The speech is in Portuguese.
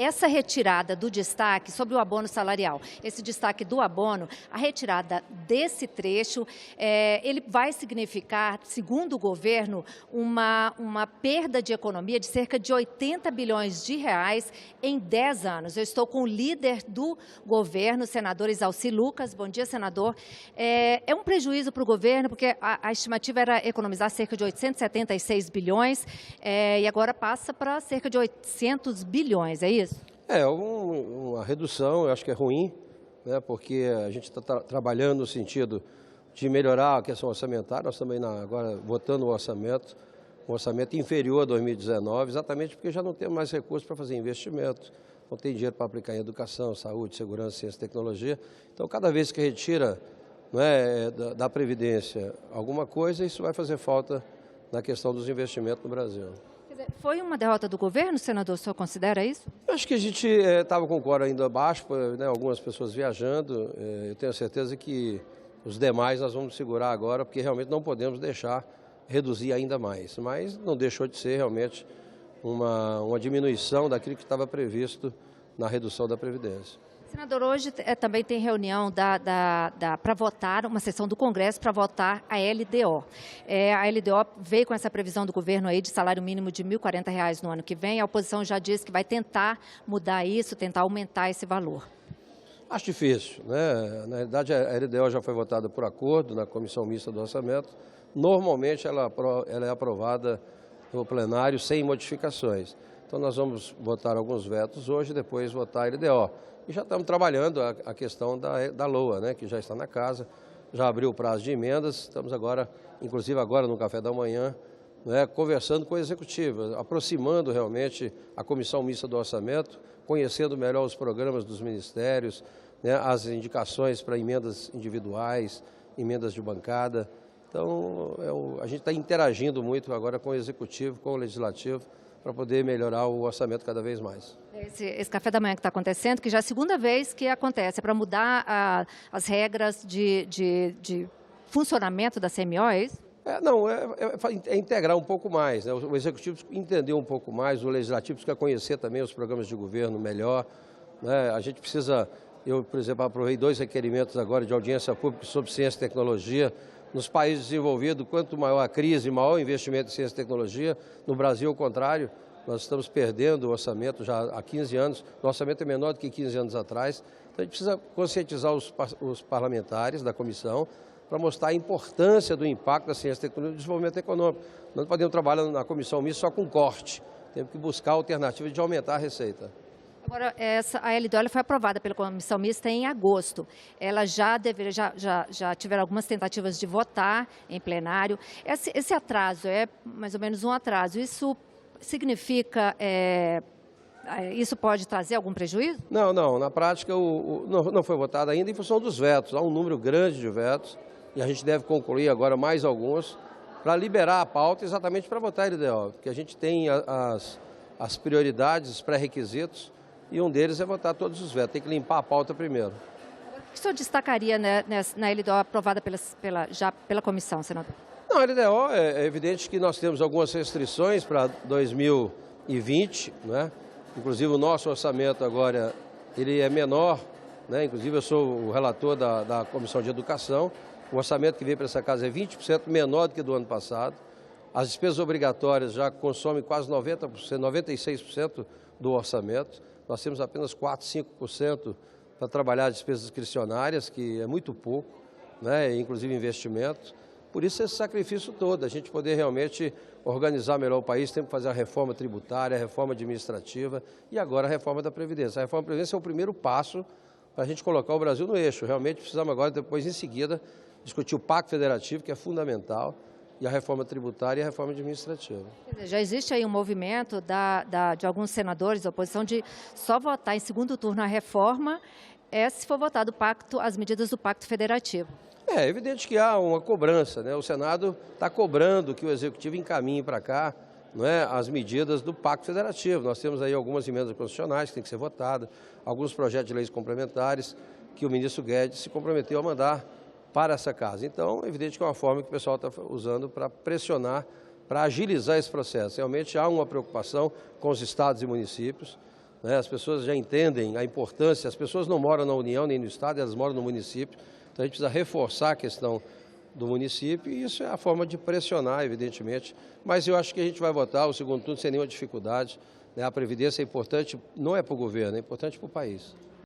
Essa retirada do destaque sobre o abono salarial, esse destaque do abono, a retirada desse trecho, ele vai significar, segundo o governo, uma perda de economia de cerca de 80 bilhões de reais em 10 anos. Eu estou com o líder do governo, o senador Exalci Lucas. Bom dia, senador. É um prejuízo para o governo, porque a estimativa era economizar cerca de 876 bilhões e agora passa para cerca de 800 bilhões, é isso? Uma redução, eu acho que é ruim, né, porque a gente está trabalhando no sentido de melhorar a questão orçamentária. Nós também agora votando um orçamento inferior a 2019, exatamente porque já não temos mais recursos para fazer investimentos, não tem dinheiro para aplicar em educação, saúde, segurança, ciência e tecnologia. Então, cada vez que retira, né, da Previdência alguma coisa, isso vai fazer falta na questão dos investimentos no Brasil. Foi uma derrota do governo, senador? O senhor considera isso? Eu acho que a gente estava com o quórum ainda baixo, né, algumas pessoas viajando. Eu tenho certeza que os demais nós vamos segurar agora, porque realmente não podemos deixar reduzir ainda mais. Mas não deixou de ser realmente uma diminuição daquilo que estava previsto na redução da Previdência. Senador, hoje também tem reunião para votar, uma sessão do Congresso para votar a LDO. A LDO veio com essa previsão do governo aí de salário mínimo de R$ 1.040 no ano que vem. A oposição já disse que vai tentar mudar isso, tentar aumentar esse valor. Acho difícil, né? Na realidade, a LDO já foi votada por acordo na Comissão Mista do Orçamento. Normalmente, ela é aprovada no plenário sem modificações. Então, nós vamos votar alguns vetos hoje e depois votar a LDO. E já estamos trabalhando a questão da LOA, né, que já está na casa, já abriu o prazo de emendas. Estamos agora, inclusive agora no café da manhã, né, conversando com a Executiva, aproximando realmente a Comissão Mista do Orçamento, conhecendo melhor os programas dos ministérios, né, as indicações para emendas individuais, emendas de bancada. Então, a gente está interagindo muito agora com o Executivo, com o Legislativo, para poder melhorar o orçamento cada vez mais. Esse café da manhã que está acontecendo, que já é a segunda vez que acontece, é para mudar as regras de funcionamento da CMO, é isso? É integrar um pouco mais, né? O Executivo entender um pouco mais, o Legislativo quer conhecer também os programas de governo melhor, né? A gente precisa, eu, por exemplo, aprovei 2 requerimentos agora de audiência pública sobre ciência e tecnologia. Nos países desenvolvidos, quanto maior a crise, maior o investimento em ciência e tecnologia. No Brasil, ao contrário, nós estamos perdendo o orçamento já há 15 anos. O orçamento é menor do que 15 anos atrás. Então, a gente precisa conscientizar os parlamentares da comissão para mostrar a importância do impacto da ciência e tecnologia no desenvolvimento econômico. Nós não podemos trabalhar na comissão mista só com corte. Temos que buscar alternativas de aumentar a receita. Agora, a LDO foi aprovada pela Comissão Mista em agosto. Ela já tiveram algumas tentativas de votar em plenário. Esse atraso é mais ou menos um atraso. Isso significa, isso pode trazer algum prejuízo? Não. Na prática, não foi votado ainda em função dos vetos. Há um número grande de vetos e a gente deve concluir agora mais alguns para liberar a pauta exatamente para votar a LDO. Porque a gente tem as prioridades, os pré-requisitos, e um deles é votar todos os vetos. Tem que limpar a pauta primeiro. O que o senhor destacaria, né, na LDO aprovada já pela comissão, senador? Não, a LDO é evidente que nós temos algumas restrições para 2020, né? Inclusive o nosso orçamento agora ele é menor, né? Inclusive eu sou o relator da Comissão de Educação. O orçamento que veio para essa casa é 20% menor do que do ano passado. As despesas obrigatórias já consomem quase 90%, 96% do orçamento. Nós temos apenas 4%, 5% para trabalhar as despesas discricionárias, que é muito pouco, né? Inclusive investimentos. Por isso esse sacrifício todo, a gente poder realmente organizar melhor o país, temos que fazer a reforma tributária, a reforma administrativa e agora a reforma da Previdência. A reforma da Previdência é o primeiro passo para a gente colocar o Brasil no eixo. Realmente precisamos agora, depois em seguida, discutir o Pacto Federativo, que é fundamental, e a reforma tributária e a reforma administrativa. Já existe aí um movimento de alguns senadores da oposição de só votar em segundo turno a reforma se for votado as medidas do Pacto Federativo. É evidente que há uma cobrança, né? O Senado está cobrando que o Executivo encaminhe para cá, não é, as medidas do Pacto Federativo. Nós temos aí algumas emendas constitucionais que têm que ser votadas, alguns projetos de leis complementares que o ministro Guedes se comprometeu a mandar para essa casa. Então, é evidente que é uma forma que o pessoal está usando para pressionar, para agilizar esse processo. Realmente há uma preocupação com os estados e municípios, né? As pessoas já entendem a importância, as pessoas não moram na União nem no Estado, elas moram no município, então a gente precisa reforçar a questão do município e isso é a forma de pressionar, evidentemente, mas eu acho que a gente vai votar o segundo turno sem nenhuma dificuldade, né? A Previdência é importante, não é para o governo, é importante para o país.